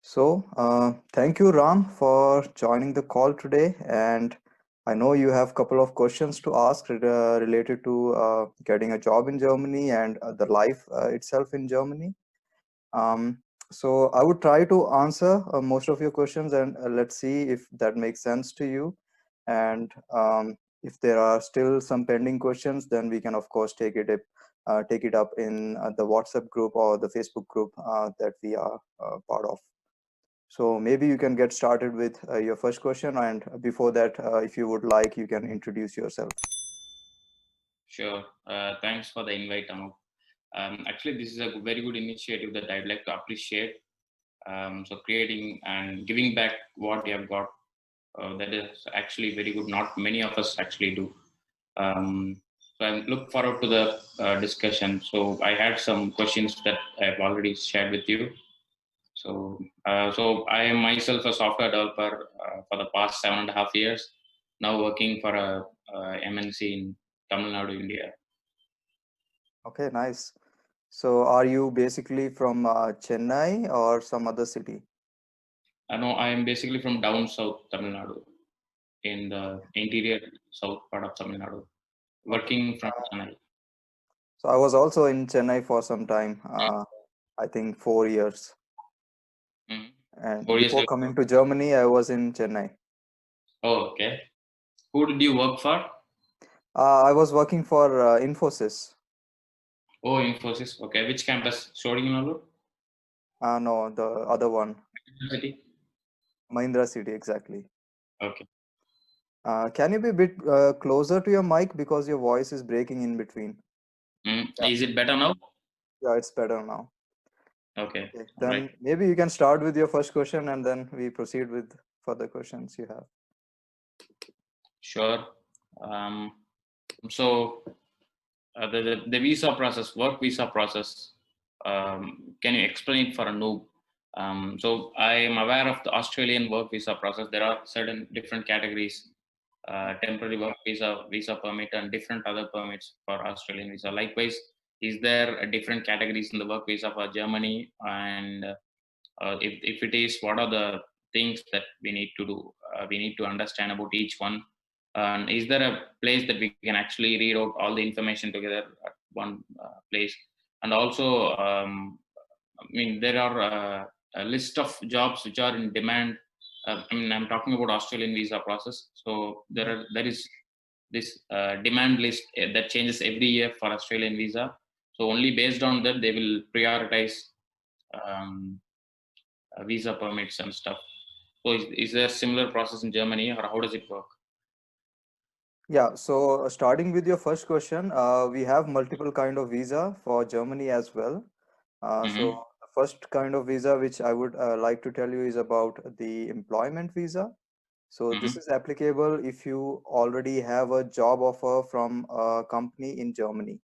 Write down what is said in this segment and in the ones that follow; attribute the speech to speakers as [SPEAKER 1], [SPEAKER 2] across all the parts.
[SPEAKER 1] Thank you, Ram, for joining the call today. And I know you have a couple of questions to ask related to getting a job in Germany and the life itself in Germany. Um, so I would try to answer most of your questions, and let's see if that makes sense to you. And if there are still some pending questions, then we can of course take it up in the WhatsApp group or the Facebook group that we are part of. So maybe you can get started with your first question, and before that, if you would like, you can introduce yourself.
[SPEAKER 2] Sure. Thanks for the invite, Anup. Actually, this is a very good initiative that I'd like to appreciate. So creating and giving back what you have got, that is actually very good. Not many of us actually do. So I look forward to the discussion. So I had some questions that I've already shared with you. So I am myself a software developer for the past 7.5 years. Now working for a MNC in Tamil Nadu, India.
[SPEAKER 1] Okay, nice. So are you basically from Chennai or some other city?
[SPEAKER 2] I know I am basically from down south Tamil Nadu, in the interior south part of Tamil Nadu,
[SPEAKER 1] Okay.
[SPEAKER 2] working from Chennai.
[SPEAKER 1] So I was also in Chennai for some time, I think 4 years.
[SPEAKER 2] Mm.
[SPEAKER 1] And
[SPEAKER 2] 4 years
[SPEAKER 1] before
[SPEAKER 2] ago.
[SPEAKER 1] coming to Germany, I was in Chennai.
[SPEAKER 2] Oh, okay. Who did you work for?
[SPEAKER 1] I was working for Infosys.
[SPEAKER 2] Oh, Infosys. Okay, which campus? Sodingnallur
[SPEAKER 1] No, the other one,
[SPEAKER 2] University.
[SPEAKER 1] Mahindra City, exactly.
[SPEAKER 2] Okay.
[SPEAKER 1] Can you be a bit closer to your mic because your voice is breaking in between? Yeah,
[SPEAKER 2] Is it better now?
[SPEAKER 1] yeah, it's better now.
[SPEAKER 2] Okay.
[SPEAKER 1] Okay,
[SPEAKER 2] All right.
[SPEAKER 1] then maybe you can start with your first question and then we proceed with further questions you have.
[SPEAKER 2] Sure. Um, so the visa process, work visa process. Can you explain it for a noob? So I am aware of the Australian work visa process. There are certain different categories: temporary work visa, visa permit, and different other permits for Australian visa. Likewise, is there a different categories in the work visa for Germany? And if it is, what are the things that we need to do? We need to understand about each one. And is there a place that we can actually read out all the information together at one place? And also, I mean, there are a list of jobs which are in demand. I mean, I'm talking about Australian visa process. So there is this demand list that changes every year for Australian visa. So only based on that they will prioritize um, visa permits and stuff. So is there a similar process in Germany, or how does it work?
[SPEAKER 1] Yeah, so starting with your first question, we have multiple kind of visa for Germany as well. So
[SPEAKER 2] Mm-hmm.
[SPEAKER 1] the first kind of visa which I would like to tell you is about the employment visa. So this
[SPEAKER 2] Mm-hmm.
[SPEAKER 1] is applicable if you already have a job offer from a company in Germany.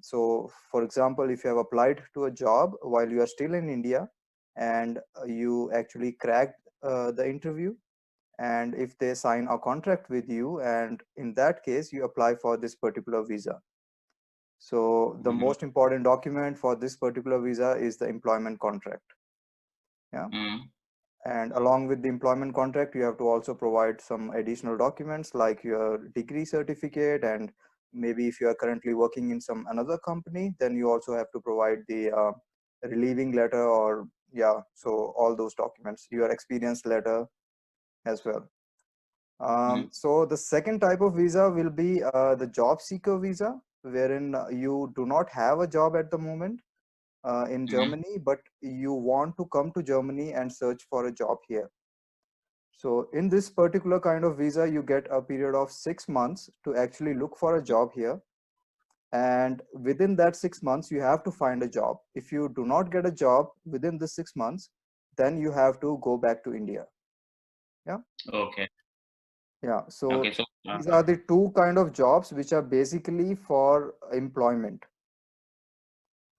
[SPEAKER 1] So for example, if you have applied to a job while you are still in India and you actually cracked the interview, and if they sign a contract with you, and in that case you apply for this particular visa. So the
[SPEAKER 2] Mm-hmm.
[SPEAKER 1] most important document for this particular visa is the employment contract. Yeah.
[SPEAKER 2] Mm-hmm.
[SPEAKER 1] And along with the employment contract, you have to also provide some additional documents like your degree certificate, and maybe if you are currently working in some another company, then you also have to provide the relieving letter, or yeah, so all those documents, your experience letter as well.
[SPEAKER 2] Mm-hmm.
[SPEAKER 1] So the second type of visa will be the job seeker visa, wherein you do not have a job at the moment in
[SPEAKER 2] Mm-hmm.
[SPEAKER 1] Germany, but you want to come to Germany and search for a job here. So in this particular kind of visa, you get a period of 6 months to actually look for a job here. And within that 6 months, you have to find a job. If you do not get a job within the 6 months, then you have to go back to India. Yeah.
[SPEAKER 2] Okay.
[SPEAKER 1] Yeah. So
[SPEAKER 2] Okay. So.
[SPEAKER 1] these are the two kind of jobs which are basically for employment.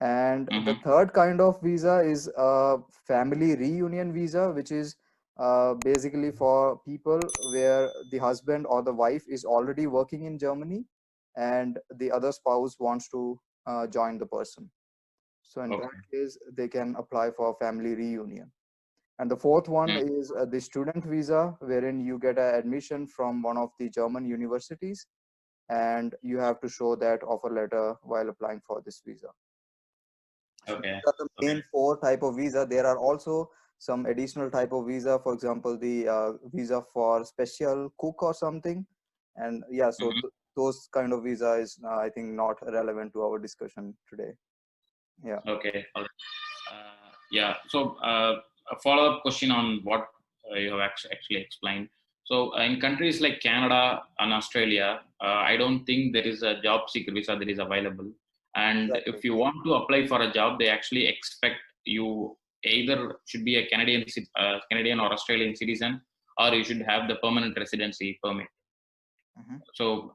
[SPEAKER 1] And the
[SPEAKER 2] Mm-hmm.
[SPEAKER 1] third kind of visa is a family reunion visa, which is basically for people where the husband or the wife is already working in Germany and the other spouse wants to join the person. So in that
[SPEAKER 2] Okay.
[SPEAKER 1] case, they can apply for family reunion. And the fourth one
[SPEAKER 2] Mm.
[SPEAKER 1] is the student visa, wherein you get an admission from one of the German universities, and you have to show that offer letter while applying for this visa. So
[SPEAKER 2] Okay.
[SPEAKER 1] these are the
[SPEAKER 2] Okay.
[SPEAKER 1] main four type of visa. There are also some additional type of visa, for example, the visa for special cook or something. And yeah, so
[SPEAKER 2] Mhm.
[SPEAKER 1] those kind of visa is, I think, not relevant to our discussion today. Yeah,
[SPEAKER 2] Okay. All right. Yeah. So a follow-up question on what you have actually explained. So in countries like Canada and Australia, I don't think there is a job seeker visa that is available. And
[SPEAKER 1] exactly.
[SPEAKER 2] if you want to apply for a job, they actually expect you either should be a Canadian or Australian citizen, or you should have the permanent residency permit.
[SPEAKER 1] Mhm.
[SPEAKER 2] So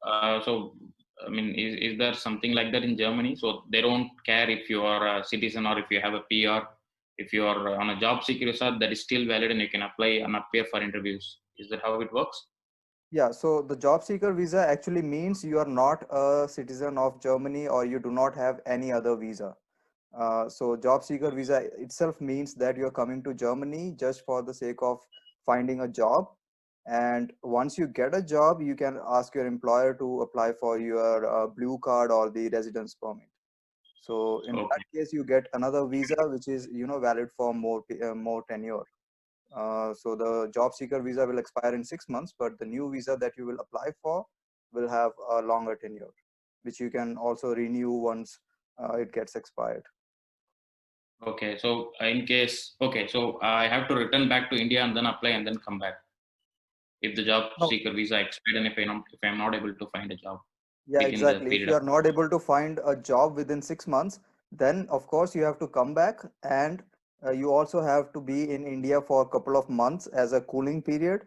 [SPEAKER 2] I mean, is there something like that in Germany? So they don't care if you are a citizen or if you have a PR. If you are on a job seeker visa, that is still valid and you can apply and appear for interviews. Is that how it works?
[SPEAKER 1] Yeah, so the job seeker visa actually means you are not a citizen of Germany or you do not have any other visa. So job seeker visa itself means that you're coming to Germany just for the sake of finding a job. And once you get a job, you can ask your employer to apply for your blue card or the residence permit. So in that
[SPEAKER 2] Okay.
[SPEAKER 1] case, you get another visa, which is, valid for more tenure. So the job seeker visa will expire in 6 months, but the new visa that you will apply for will have a longer tenure, which you can also renew once it gets expired.
[SPEAKER 2] Okay. So so I have to return back to India and then apply and then come back if the job
[SPEAKER 1] No,
[SPEAKER 2] seeker visa expired and if I'm not able to find a job
[SPEAKER 1] yeah,
[SPEAKER 2] within the
[SPEAKER 1] exactly. If
[SPEAKER 2] period
[SPEAKER 1] you
[SPEAKER 2] of.
[SPEAKER 1] are not able to find a job within 6 months, then of course you have to come back, and you also have to be in India for a couple of months as a cooling period.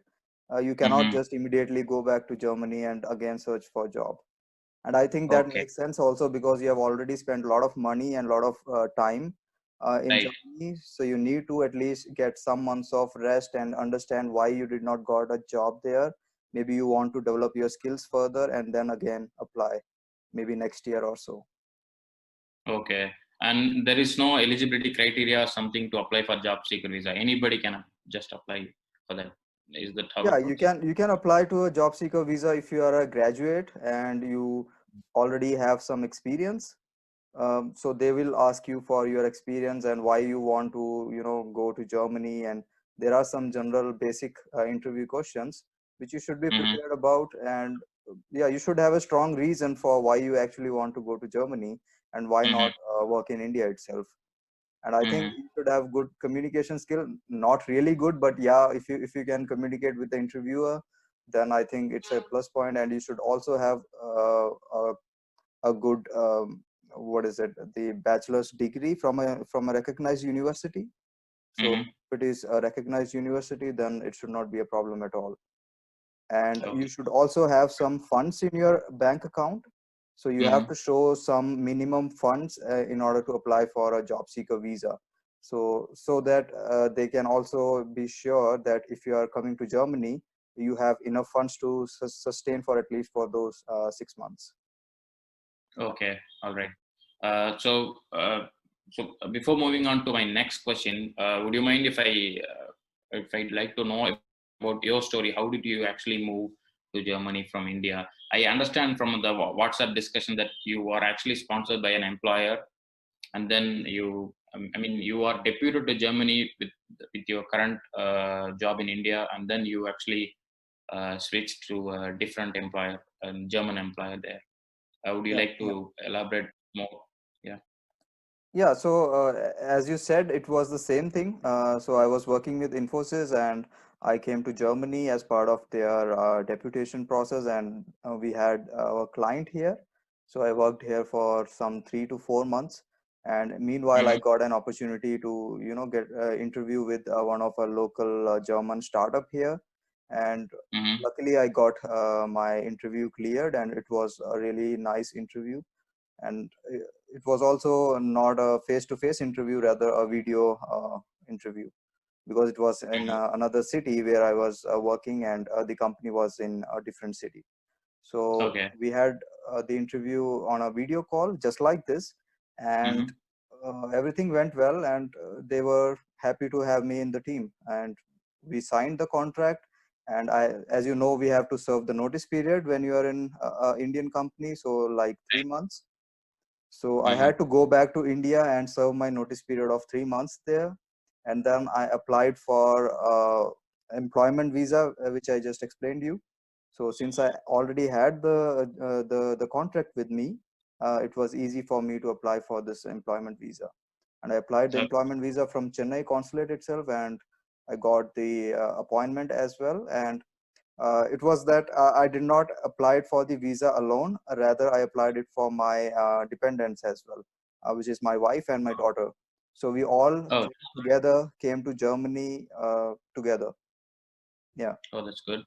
[SPEAKER 1] You cannot
[SPEAKER 2] Mm-hmm.
[SPEAKER 1] just immediately go back to Germany and again search for a job. And I think that
[SPEAKER 2] Okay.
[SPEAKER 1] makes sense also because you have already spent a lot of money and a lot of time in
[SPEAKER 2] Right.
[SPEAKER 1] Germany. So you need to at least get some months of rest and understand why you did not got a job there. Maybe you want to develop your skills further and then again apply maybe next year or so.
[SPEAKER 2] Okay. And there is no eligibility criteria or something to apply for job seeker visa. Anybody can just apply for that. Is that how
[SPEAKER 1] Yeah,
[SPEAKER 2] it
[SPEAKER 1] you
[SPEAKER 2] works?
[SPEAKER 1] can you can apply to a job seeker visa if you are a graduate and you already have some experience. So they will ask you for your experience and why you want to go to Germany, and there are some general basic interview questions which you should be
[SPEAKER 2] Mm-hmm.
[SPEAKER 1] prepared about. And yeah, you should have a strong reason for why you actually want to go to Germany and why
[SPEAKER 2] Mm-hmm.
[SPEAKER 1] not work in India itself. And I think
[SPEAKER 2] Mm-hmm.
[SPEAKER 1] you should have good communication skill, not really good, but yeah, if you can communicate with the interviewer, then I think it's a plus point. And you should also have a good what is it, the bachelor's degree from a recognized university. So
[SPEAKER 2] Mm-hmm.
[SPEAKER 1] if it is a recognized university, then it should not be a problem at all. And you
[SPEAKER 2] Okay.
[SPEAKER 1] should also have some funds in your bank account. So you have
[SPEAKER 2] Mm-hmm.
[SPEAKER 1] to show some minimum funds in order to apply for a job seeker visa, so that they can also be sure that if you are coming to Germany, you have enough funds to sustain for at least for those 6 months.
[SPEAKER 2] Okay. All right. So before moving on to my next question, would you mind if I'd like to know about your story? How did you actually move to Germany from India? I understand from the WhatsApp discussion that you are actually sponsored by an employer, and then I mean, you are deputed to Germany with your current job in India, and then you actually switched to a different employer, a German employer there. Would you
[SPEAKER 1] Yeah,
[SPEAKER 2] like
[SPEAKER 1] yeah.
[SPEAKER 2] to elaborate more? Yeah.
[SPEAKER 1] Yeah, so as you said, it was the same thing. So I was working with Infosys, and I came to Germany as part of their deputation process, and we had our client here. So I worked here for some 3 to 4 months, and meanwhile, I
[SPEAKER 2] Mm-hmm.
[SPEAKER 1] got an opportunity to get interview with one of a local German startup here, and
[SPEAKER 2] Mm-hmm.
[SPEAKER 1] luckily I got my interview cleared, and it was a really nice interview. And it was also not a face-to-face interview, rather a video interview, because it was in
[SPEAKER 2] Mm-hmm.
[SPEAKER 1] another city where I was working, and the company was in a different city. So
[SPEAKER 2] Okay.
[SPEAKER 1] we had the interview on a video call just like this. And
[SPEAKER 2] Mm-hmm.
[SPEAKER 1] everything went well, and they were happy to have me in the team. And we signed the contract. And as you know, we have to serve the notice period when you are in Indian company, so like 3 months. So I
[SPEAKER 2] Mm-hmm.
[SPEAKER 1] had to go back to India and serve my notice period of 3 months there. And then I applied for employment visa, which I just explained you. So since I already had the contract with me, it was easy for me to apply for this employment visa. And I applied the
[SPEAKER 2] So,
[SPEAKER 1] employment visa from Chennai consulate itself, and I got the appointment as well. And it was that I did not apply it for the visa alone. Rather, I applied it for my dependents as well, which is my wife and my daughter. So we all
[SPEAKER 2] oh,
[SPEAKER 1] together came to Germany together. Yeah,
[SPEAKER 2] oh, that's good.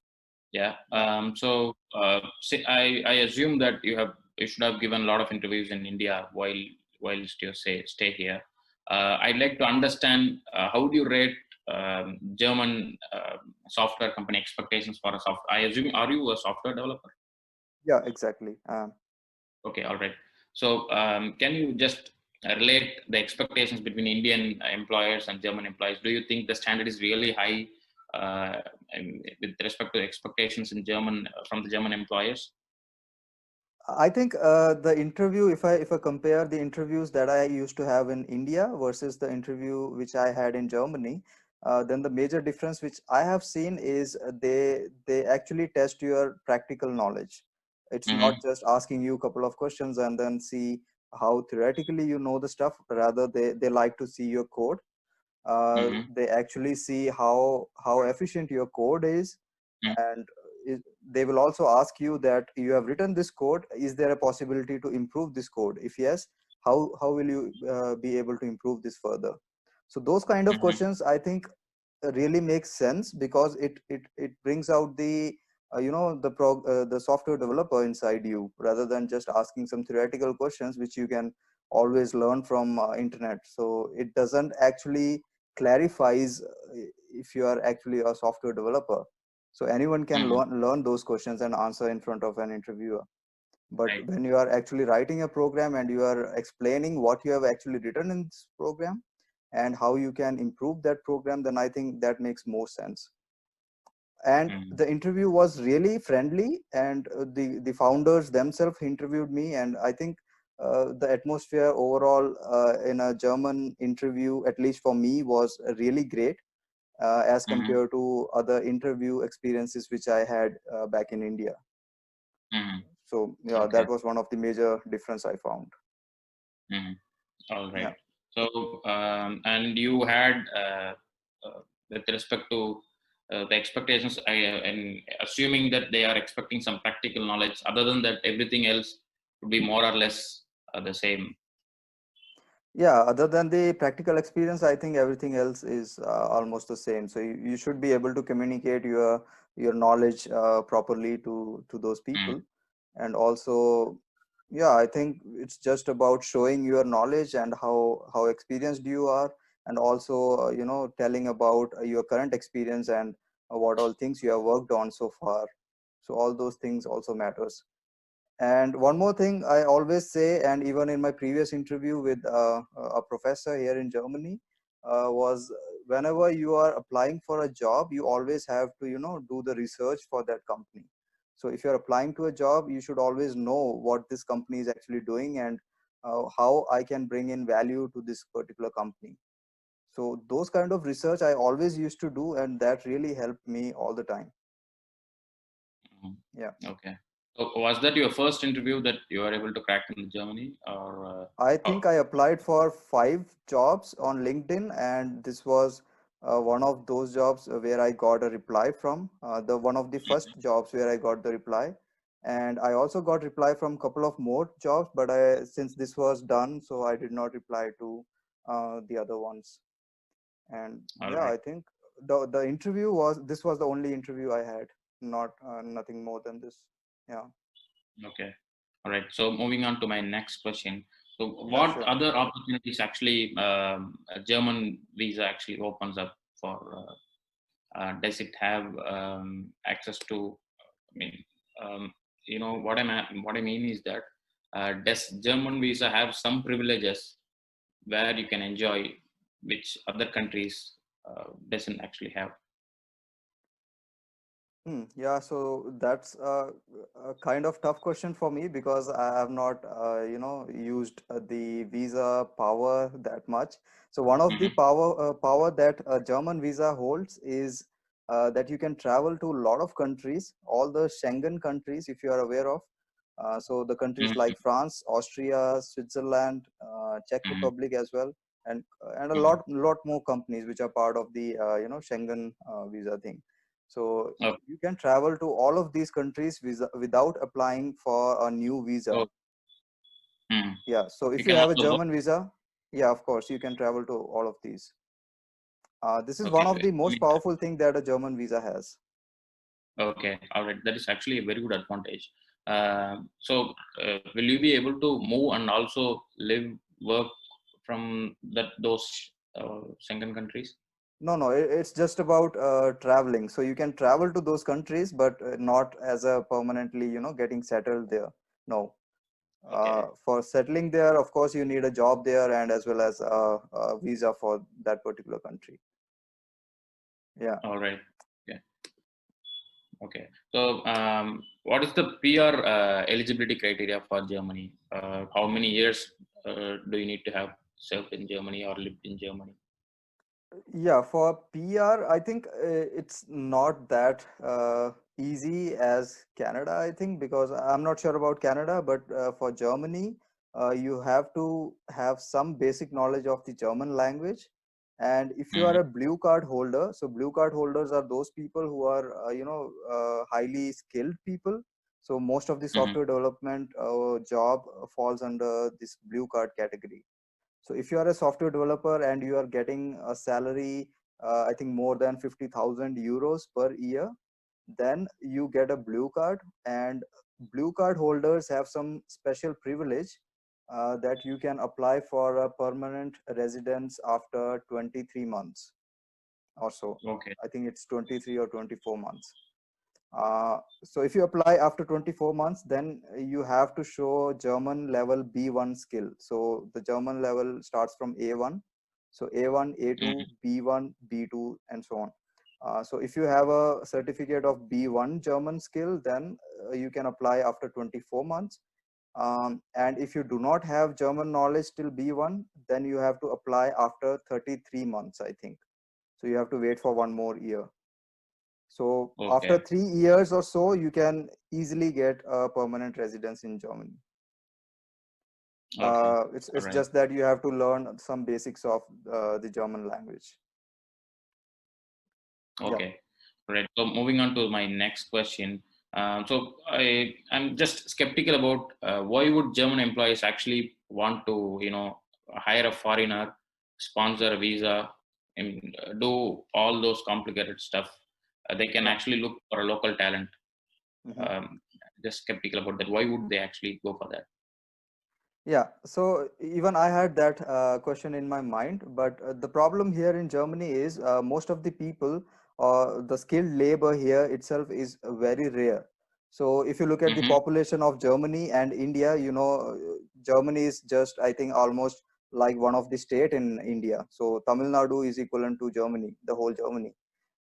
[SPEAKER 2] Yeah.
[SPEAKER 1] yeah,
[SPEAKER 2] So I assume that you should have given a lot of interviews in India whilst you stay here. I'd like to understand how do you rate German software company expectations for a software? I assume, are you a software developer?
[SPEAKER 1] yeah, exactly.
[SPEAKER 2] Okay, all right. So can you just relate the expectations between Indian employers and German employees? Do you think the standard is really high with respect to expectations in German from the German employers?
[SPEAKER 1] I think the interview, if I compare the interviews that I used to have in India versus the interview which I had in Germany, then the major difference which I have seen is they actually test your practical knowledge. It's not
[SPEAKER 2] Mm-hmm.
[SPEAKER 1] just asking you a couple of questions and then see how theoretically you know the stuff. Rather, they like to see your code.
[SPEAKER 2] Mm-hmm.
[SPEAKER 1] They actually see how efficient your code is. And it, they will also ask you that you have written this code, is there a possibility to improve this code? If yes, how will you be able to improve this further? So those kind of
[SPEAKER 2] Mm-hmm.
[SPEAKER 1] questions, I think, really makes sense, because it brings out the the software developer inside you, rather than just asking some theoretical questions which you can always learn from internet. So it doesn't actually clarifies if you are actually a software developer. So anyone can
[SPEAKER 2] Mm-hmm.
[SPEAKER 1] learn those questions and answer in front of an interviewer. But
[SPEAKER 2] Right.
[SPEAKER 1] when you are actually writing a program and you are explaining what you have actually written in this program and how you can improve that program, then I think that makes more sense. And
[SPEAKER 2] Mm-hmm.
[SPEAKER 1] the interview was really friendly, and the founders themselves interviewed me. And I think the atmosphere overall in a German interview, at least for me, was really great as
[SPEAKER 2] Mm-hmm.
[SPEAKER 1] compared to other interview experiences which I had back in India.
[SPEAKER 2] Mm-hmm.
[SPEAKER 1] So yeah,
[SPEAKER 2] Okay.
[SPEAKER 1] that was one of the major difference I found.
[SPEAKER 2] Mm-hmm. All right.
[SPEAKER 1] Yeah.
[SPEAKER 2] So, and you had, with respect to the expectations, and assuming that they are expecting some practical knowledge, other than that, everything else would be more or less the same.
[SPEAKER 1] Yeah, other than the practical experience, I think everything else is almost the same. So you should be able to communicate your knowledge properly to those
[SPEAKER 2] Mm,
[SPEAKER 1] people. And also, yeah, I think it's just about showing your knowledge and how experienced you are, and also telling about your current experience and what all things you have worked on so far. So all those things also matters. And one more thing I always say, and even in my previous interview with a professor here in Germany, was whenever you are applying for a job, you always have to, do the research for that company. So if you're applying to a job, you should always know what this company is actually doing, and how I can bring in value to this particular company. So those kind of research I always used to do, and that really helped me all the time.
[SPEAKER 2] mm.
[SPEAKER 1] Yeah.
[SPEAKER 2] Okay. So, was that your first interview that you were able to crack in Germany, or
[SPEAKER 1] I
[SPEAKER 2] how?
[SPEAKER 1] think I applied for 5 jobs on LinkedIn, and this was one of those jobs where I got a reply from. The one of the first jobs where I got the reply, and I also got reply from couple of more jobs. But since this was done, so I did not reply to the other ones. And
[SPEAKER 2] All
[SPEAKER 1] yeah,
[SPEAKER 2] right.
[SPEAKER 1] I think the interview was this was the only interview I had, not nothing more than this. Yeah,
[SPEAKER 2] Okay. All right. So, moving on to my next question. So,
[SPEAKER 1] yeah,
[SPEAKER 2] what
[SPEAKER 1] sure.
[SPEAKER 2] other opportunities actually a German visa actually opens up for? Does it have access to? I mean, um, what I mean is that does German visa have some privileges where you can enjoy, which other countries doesn't actually have.
[SPEAKER 1] Yeah, so that's a kind of tough question for me because I have not, used the visa power that much. So one of the
[SPEAKER 2] Hmm.
[SPEAKER 1] power that a German visa holds is that you can travel to a lot of countries, all the Schengen countries, if you are aware of. So the countries
[SPEAKER 2] Hmm.
[SPEAKER 1] like France, Austria, Switzerland, Czech
[SPEAKER 2] Hmm.
[SPEAKER 1] Republic as well, and a
[SPEAKER 2] Hmm.
[SPEAKER 1] lot more companies which are part of the Schengen visa thing. So
[SPEAKER 2] Oh,
[SPEAKER 1] you can travel to all of these countries without applying for a new visa.
[SPEAKER 2] oh, hmm.
[SPEAKER 1] Yeah, so
[SPEAKER 2] You
[SPEAKER 1] if you
[SPEAKER 2] can
[SPEAKER 1] have a
[SPEAKER 2] also work.
[SPEAKER 1] German visa, yeah, of course, you can travel to all of these. This is one
[SPEAKER 2] Okay,
[SPEAKER 1] of the
[SPEAKER 2] I
[SPEAKER 1] most
[SPEAKER 2] mean,
[SPEAKER 1] powerful thing that a German visa has.
[SPEAKER 2] okay, all right. That is actually a very good advantage. Will you be able to move and also live, work from those Schengen countries?
[SPEAKER 1] No, no, it's just about traveling. So you can travel to those countries, but not as a permanently, getting settled there. No.
[SPEAKER 2] Okay,
[SPEAKER 1] For settling there, of course, you need a job there and as well as a visa for that particular country. Yeah.
[SPEAKER 2] all right. Yeah, okay. So, what is the PR eligibility criteria for Germany? How many years do you need to have served in Germany or lived in Germany?
[SPEAKER 1] Yeah, for PR, I think it's not that easy as Canada, I think, because I'm not sure about Canada, but for Germany, you have to have some basic knowledge of the German language. And if you are
[SPEAKER 2] Hmm.
[SPEAKER 1] a blue card holder, so blue card holders are those people who are, highly skilled people. So most of the
[SPEAKER 2] Hmm.
[SPEAKER 1] software development job falls under this blue card category. So if you are a software developer and you are getting a salary, I think more than 50,000 euros per year, then you get a blue card. And blue card holders have some special privilege that you can apply for a permanent residence after 23 months or so.
[SPEAKER 2] Okay,
[SPEAKER 1] I think it's 23 or 24 months. So if you apply after 24 months, then you have to show German level B1 skill. So the German level starts from A1. So A1, A2,
[SPEAKER 2] hmm,
[SPEAKER 1] B1, B2, and so on. So if you have a certificate of B1 German skill, then you can apply after 24 months. And if you do not have German knowledge till B1, then you have to apply after 33 months, I think. So you have to wait for one more year. So after
[SPEAKER 2] okay,
[SPEAKER 1] 3 years or so, you can easily get a permanent residence in Germany.
[SPEAKER 2] okay, all
[SPEAKER 1] It's
[SPEAKER 2] right.
[SPEAKER 1] just that you have to learn some basics of the German language. Yeah.
[SPEAKER 2] Okay, right. So moving on to my next question. I'm just skeptical about why would German employees actually want to, hire a foreigner, sponsor a visa, and do all those complicated stuff. They can
[SPEAKER 1] Yeah.
[SPEAKER 2] actually look for a local talent.
[SPEAKER 1] Mhm.
[SPEAKER 2] Um, just skeptical about that. Why would they actually go for that?
[SPEAKER 1] Yeah, so even I had that question in my mind, but the problem here in Germany is most of the people, the skilled labor here itself is very rare. So if you look at the
[SPEAKER 2] Mm-hmm.
[SPEAKER 1] population of Germany and India, Germany is just, I think, almost like one of the state in India. So Tamil Nadu is equivalent to Germany, the whole Germany.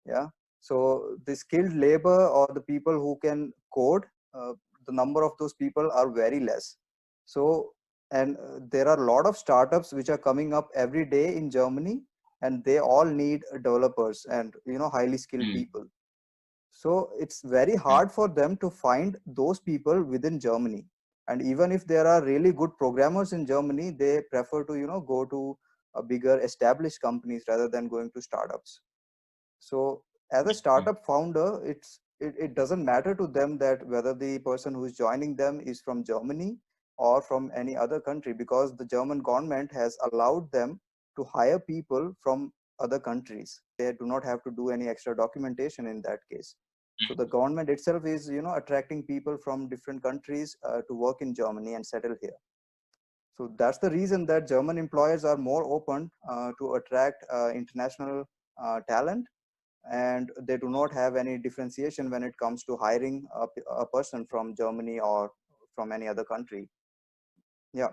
[SPEAKER 1] Yeah. So the skilled labor or the people who can code, the number of those people are very less. So and there are a lot of startups which are coming up every day in Germany, and they all need developers and highly skilled
[SPEAKER 2] Mm.
[SPEAKER 1] people. So it's very
[SPEAKER 2] Mm.
[SPEAKER 1] hard for them to find those people within Germany. And even if there are really good programmers in Germany, they prefer to go to bigger established companies rather than going to startups. So as a
[SPEAKER 2] Mm.
[SPEAKER 1] startup founder, it doesn't matter to them that whether the person who is joining them is from Germany or from any other country, because the German government has allowed them to hire people from other countries. They do not have to do any extra documentation in that case. So the government itself is attracting people from different countries to work in Germany and settle here. So that's the reason that German employers are more open to attract international talent, and they do not have any differentiation when it comes to hiring a person from Germany or from any other country. Yeah.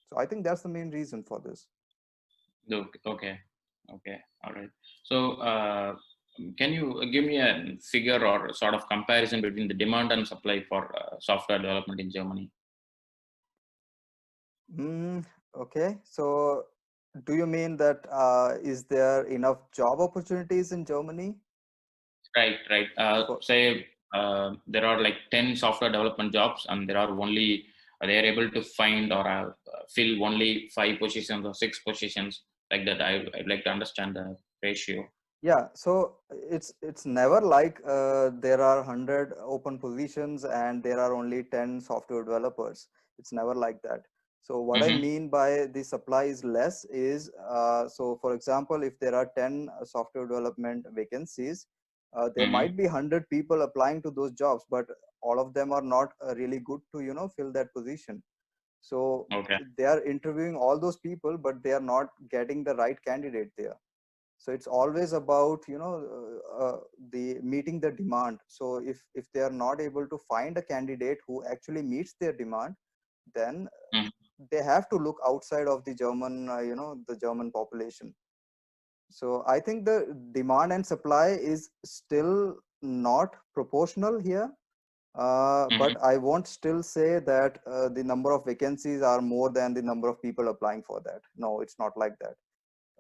[SPEAKER 1] So I think that's the main reason for this.
[SPEAKER 2] Okay. Okay. All right. So, can you give me a figure or sort of comparison between the demand and supply for software development in Germany?
[SPEAKER 1] Mm, okay. So, do you mean that is there enough job opportunities in Germany
[SPEAKER 2] Right. Right.
[SPEAKER 1] for?
[SPEAKER 2] Say there are like 10 software development jobs, and there are only they are able to find or fill only 5 positions or 6 positions like that. I'd like to understand the ratio.
[SPEAKER 1] Yeah, so it's never like there are 100 open positions and there are only 10 software developers. It's never like that. So what I
[SPEAKER 2] Mm-hmm.
[SPEAKER 1] mean by the supply is less is so for example, if there are 10 software development vacancies, there
[SPEAKER 2] Mm-hmm.
[SPEAKER 1] might be 100 people applying to those jobs, but all of them are not really good to fill that position. So
[SPEAKER 2] Okay.
[SPEAKER 1] they are interviewing all those people, but they are not getting the right candidate there. So it's always about the meeting the demand. So if they are not able to find a candidate who actually meets their demand, then
[SPEAKER 2] Mm-hmm.
[SPEAKER 1] they have to look outside of the German the German population. So I think the demand and supply is still not proportional here,
[SPEAKER 2] Mm-hmm.
[SPEAKER 1] but I won't still say that the number of vacancies are more than the number of people applying for that. No, it's not like that.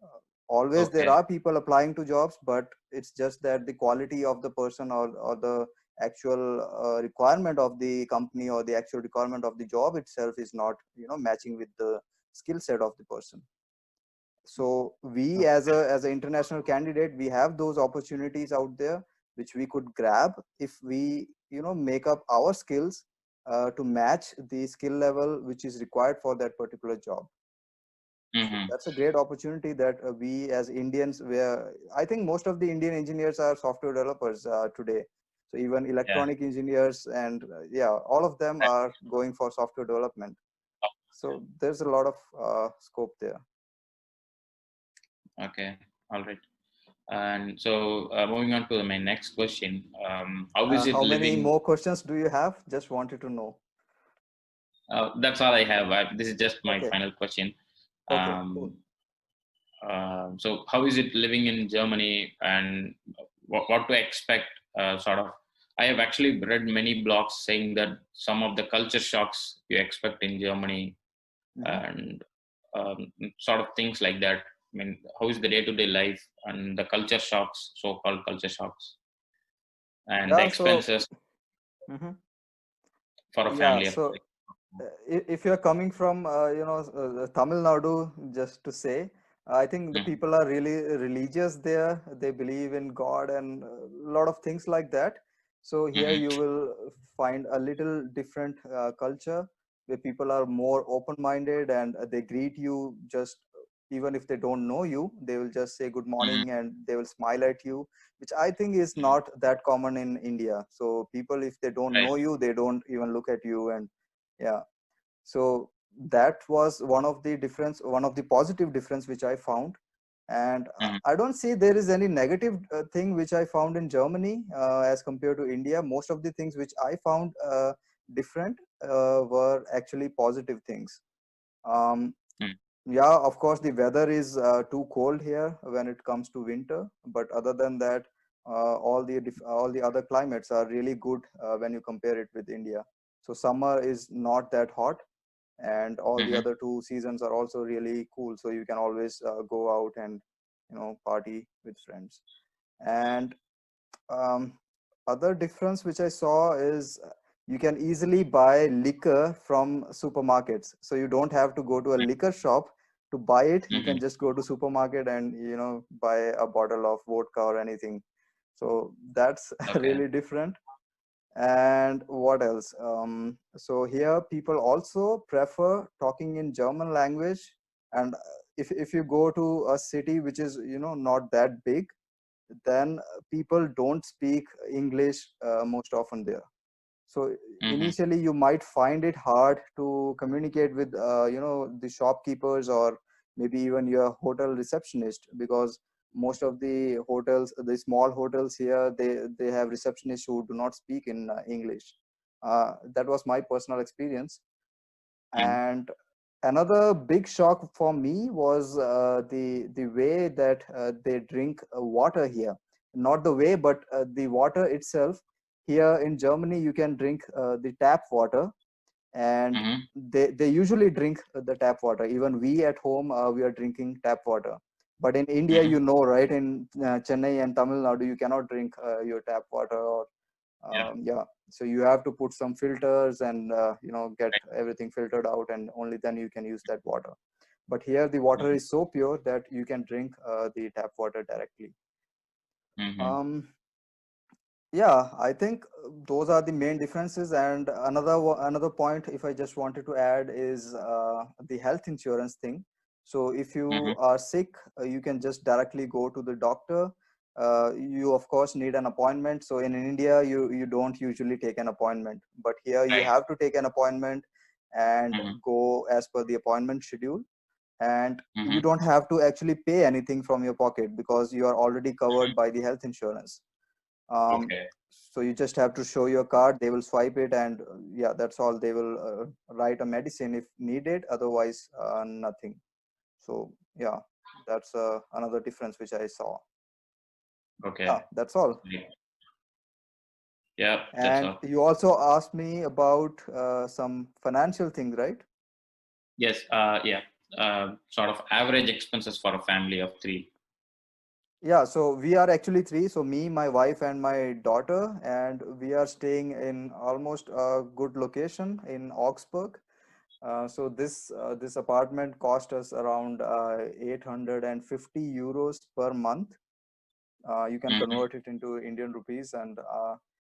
[SPEAKER 1] uh, Always there
[SPEAKER 2] Okay.
[SPEAKER 1] are people applying to jobs, but it's just that the quality of the person, or the actual requirement of the company, or the actual requirement of the job itself is not matching with the skill set of the person. So we as a international candidate, we have those opportunities out there which we could grab if we make up our skills to match the skill level which is required for that particular job. So
[SPEAKER 2] Mm-hmm.
[SPEAKER 1] that's a great opportunity that we as Indians, where I think most of the Indian engineers are software developers today. So even
[SPEAKER 2] Yeah.
[SPEAKER 1] electronic engineers and yeah, all of them are going for software development. So there's a lot of scope there.
[SPEAKER 2] Okay. All right. And so, moving on to my next question, how is it
[SPEAKER 1] How many
[SPEAKER 2] living?
[SPEAKER 1] more questions do you have? Just wanted to know.
[SPEAKER 2] That's all I have. This is just my
[SPEAKER 1] Okay.
[SPEAKER 2] final question.
[SPEAKER 1] Okay. Cool.
[SPEAKER 2] Um, so, how is it living in Germany, and what to expect? Sort of, I have actually read many blogs saying that some of the culture shocks you expect in Germany,
[SPEAKER 1] Hmm.
[SPEAKER 2] and sort of things like that. I mean, how is the day-to-day life and the culture shocks, so-called culture shocks, and the
[SPEAKER 1] Yeah. So.
[SPEAKER 2] expenses
[SPEAKER 1] Mhm.
[SPEAKER 2] for a
[SPEAKER 1] Yeah.
[SPEAKER 2] family of
[SPEAKER 1] So
[SPEAKER 2] like.
[SPEAKER 1] if you're coming from Tamil Nadu, just to say, I think the
[SPEAKER 2] Mhm,
[SPEAKER 1] people are really religious there. They believe in God and a lot of things like that. So here
[SPEAKER 2] mhm,
[SPEAKER 1] you will find a little different culture where people are more open-minded, and they greet you just even if they don't know you. They will just say good
[SPEAKER 2] mhm,
[SPEAKER 1] morning and they will smile at you, which I think is
[SPEAKER 2] mhm.
[SPEAKER 1] not that common in India. So people, if they don't
[SPEAKER 2] Right.
[SPEAKER 1] know you, they don't even look at you. And yeah, so that was one of the positive difference which I found. And
[SPEAKER 2] Mhm,
[SPEAKER 1] I don't see there is any negative thing which I found in Germany as compared to India. Most of the things which I found different were actually positive things. um,
[SPEAKER 2] mhm,
[SPEAKER 1] yeah, of course the weather is too cold here when it comes to winter, but other than that, all the other climates are really good when you compare it with India. So summer is not that hot, and all the
[SPEAKER 2] mhm,
[SPEAKER 1] other two seasons are also really cool, so you can always go out and party with friends. And um, other difference which I saw is you can easily buy liquor from supermarkets, so you don't have to go to a liquor shop to buy it. You can
[SPEAKER 2] mhm.
[SPEAKER 1] just go to supermarket and buy a bottle of vodka or anything. So that's
[SPEAKER 2] Okay.
[SPEAKER 1] really different. And what else? So here people also prefer talking in German language. And if you go to a city which is not that big, then people don't speak English most often there. So
[SPEAKER 2] Mhm,
[SPEAKER 1] initially you might find it hard to communicate with the shopkeepers, or maybe even your hotel receptionist, because most of the hotels, the small hotels here, they have receptionists who do not speak in English. That was my personal experience.
[SPEAKER 2] mhm,
[SPEAKER 1] And another big shock for me was the way that they drink water here. Not the way, but the water itself. Here in Germany, you can drink the tap water, and
[SPEAKER 2] Mm-hmm.
[SPEAKER 1] they usually drink the tap water. Even we at home, we are drinking tap water. But in India,
[SPEAKER 2] Mm-hmm.
[SPEAKER 1] right, in Chennai and Tamil Nadu, you cannot drink your tap water, or
[SPEAKER 2] Yeah.
[SPEAKER 1] yeah, so you have to put some filters and get
[SPEAKER 2] Right.
[SPEAKER 1] everything filtered out, and only then you can use that water. But here the water
[SPEAKER 2] Mm-hmm.
[SPEAKER 1] is so pure that you can drink the tap water directly.
[SPEAKER 2] Mm-hmm.
[SPEAKER 1] um, yeah, I think those are the main differences. And another point, if I just wanted to add, is the health insurance thing. So if
[SPEAKER 2] Mm-hmm.
[SPEAKER 1] you are sick, you can just directly go to the doctor. You of course need an appointment. So in India, you don't usually take an appointment, but here you
[SPEAKER 2] Right.
[SPEAKER 1] have to take an appointment and
[SPEAKER 2] Mm-hmm.
[SPEAKER 1] go as per the appointment schedule. And you
[SPEAKER 2] Mm-hmm.
[SPEAKER 1] don't have to actually pay anything from your pocket because you are already covered by the health insurance. um,
[SPEAKER 2] Okay.
[SPEAKER 1] so you just have to show your card, they will swipe it, and yeah, that's all. They will write a medicine if needed, otherwise nothing. So yeah, that's another difference which I saw. Yeah,
[SPEAKER 2] Okay.
[SPEAKER 1] that's all.
[SPEAKER 2] Yeah. Yeah, that's
[SPEAKER 1] And
[SPEAKER 2] all.
[SPEAKER 1] you also asked me about some financial things, right?
[SPEAKER 2] Yes. Yeah. Sort of average expenses for a family of three.
[SPEAKER 1] Yeah, so we are actually three. So me, my wife, and my daughter, and we are staying in almost a good location in Augsburg. So this apartment cost us around 850 euros per month. You can
[SPEAKER 2] Mm-hmm.
[SPEAKER 1] convert it into Indian rupees, and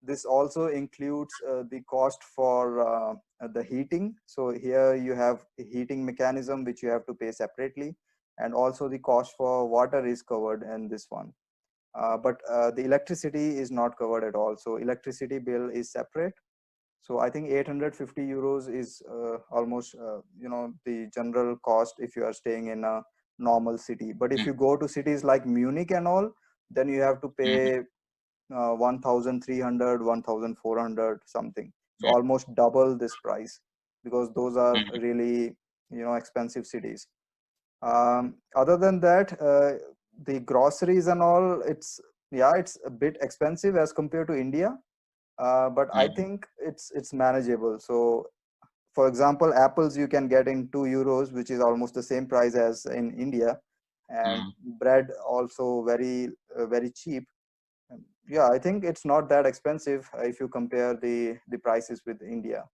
[SPEAKER 1] this also includes the cost for the heating. So here you have a heating mechanism which you have to pay separately, and also the cost for water is covered in this one. But the electricity is not covered at all. So electricity bill is separate. So I think 850 euros is almost the general cost if you are staying in a normal city. But if you go to cities like Munich and all, then you have to
[SPEAKER 2] Mm-hmm.
[SPEAKER 1] pay 1,300, something. So almost double this price, because those are
[SPEAKER 2] Mm-hmm.
[SPEAKER 1] really expensive cities. Other than that, the groceries and all, it's a bit expensive as compared to India, but I
[SPEAKER 2] Mm-hmm.
[SPEAKER 1] think it's manageable. So for example, apples you can get in 2 euros, which is almost the same price as in India, and
[SPEAKER 2] Mm-hmm.
[SPEAKER 1] bread also very cheap. Yeah, I think it's not that expensive if you compare the prices with India.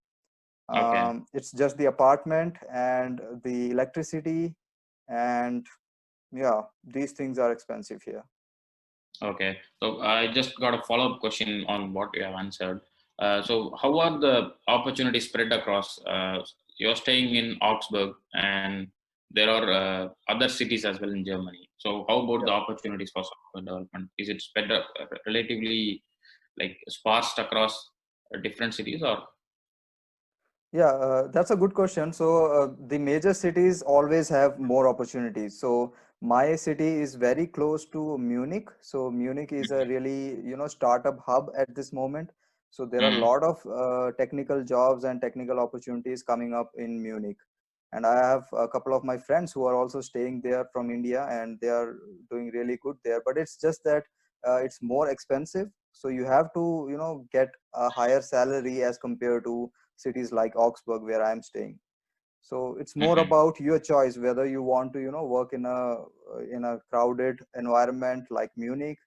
[SPEAKER 2] Okay.
[SPEAKER 1] It's just the apartment and the electricity, and yeah, these things are expensive here.
[SPEAKER 2] Okay. So I just got a follow-up question on what you have answered. So how are the opportunities spread across? You're staying in Augsburg, and there are other cities as well in Germany. So how about
[SPEAKER 1] Yeah.
[SPEAKER 2] the opportunities for software development? Is it spread relatively like sparse across different cities, or?
[SPEAKER 1] Yeah, that's a good question. So the major cities always have more opportunities. So my city is very close to Munich. So Munich is a really, startup hub at this moment. So there are a
[SPEAKER 2] Mm-hmm.
[SPEAKER 1] lot of technical jobs and technical opportunities coming up in Munich. And I have a couple of my friends who are also staying there from India, and they are doing really good there. But it's just that it's more expensive. So you have to, get a higher salary as compared to cities like Augsburg, where I'm staying. So it's more
[SPEAKER 2] Mm-hmm.
[SPEAKER 1] about your choice whether you want to, work in a crowded environment like Munich.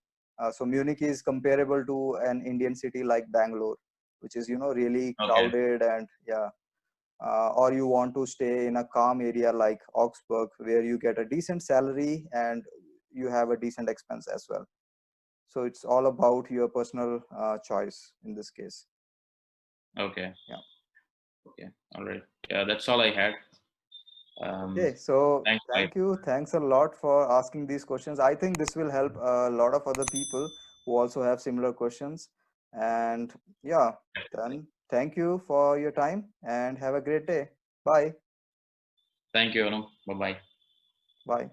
[SPEAKER 1] So Munich is comparable to an Indian city like Bangalore, which is really
[SPEAKER 2] Okay.
[SPEAKER 1] crowded, and yeah. Or you want to stay in a calm area like Augsburg, where you get a decent salary and you have a decent expense as well. So it's all about your personal choice in this case.
[SPEAKER 2] Okay.
[SPEAKER 1] Yeah.
[SPEAKER 2] Okay. All right. Yeah, that's all I had.
[SPEAKER 1] Okay, so
[SPEAKER 2] Thanks. Bye.
[SPEAKER 1] thank you. Thanks a lot for asking these questions. I think this will help a lot of other people who also have similar questions. And yeah, then thank you for your time and have a great day. Bye.
[SPEAKER 2] Thank you, Anu. Bye bye.
[SPEAKER 1] Bye.